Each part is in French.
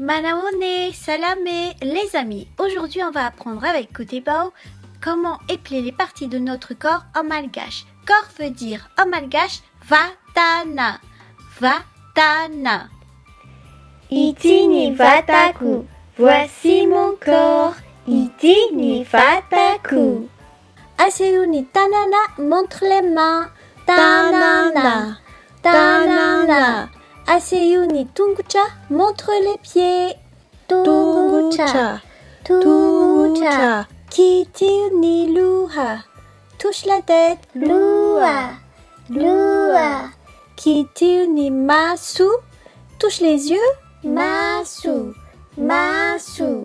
Manaone, Salamé, les amis. Aujourd'hui, on va apprendre avec Kotebao comment épeler les parties de notre corps en malgache. Corps veut dire en malgache vatana. Vatana. Iti ni vataku, voici mon corps. Iti ni vataku. Aseu ni tanana, montre les mains. Tanana. Tanana. Aseu ni tungucha, montre les pieds. Tungucha. Tungucha. Kiti ni luha, touche la tête. Lua. Lua. Kiti ni masu, touche les yeux. Masu. Masu.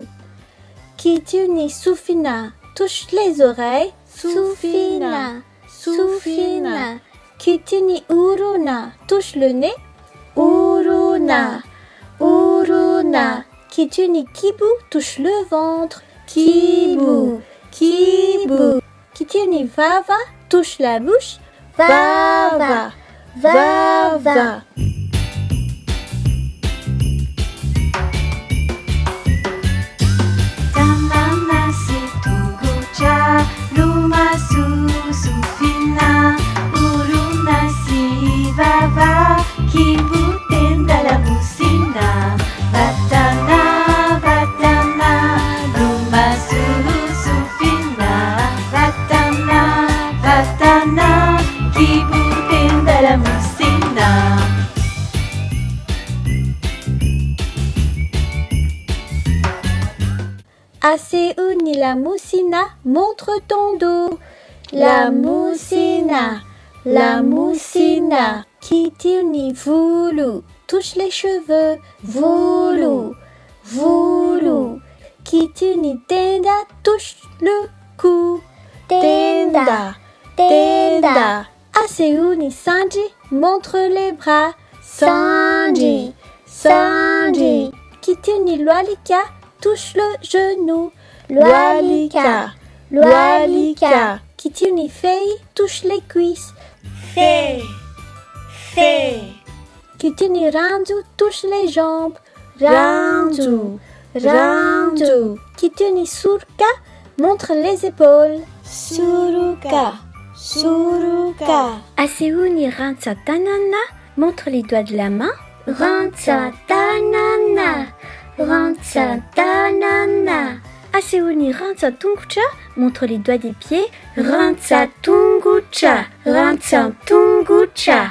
Kiti ni sufina, touche les oreilles. Sufina. Sufina. Kiti ni uruna, touche le nez. Uruna. Uruna. Kiti ni kibu, touche le ventre. Kibu. Kibu. Kiti ni vava, touche la bouche. Vava. Vava. Tanana si tungucha, lumasu sufina, uruna si vava, kibuten la musina. Vatana, vatana, lumasu sufina. Vatana, vatana, kibuten la musina. Aseu ni la moussina, montre ton dos. La moussina. La moussina. Kiti ni voulou, touche les cheveux. Voulou. Voulou. Kiti ni tenda, touche le cou. Tenda. Tenda. Aseu ni sanji, montre les bras. Sanji. Sanji. Kiti ni lualika, touche le genou. Lualika. Lualika. Kiti ni fei, touche les cuisses. Fei. Fei. Kiti ni randu, touche les jambes. Randu. Randu. Kiti ni surka, montre les épaules. Suruka. Suruka. Aseu ni rantsa tanana, montre les doigts de la main. Rantsa tanana. Rantsa tanana. Aseu ni rantsa tungucha, montre les doigts des pieds. Rantsa tungucha. Rantsa tungucha.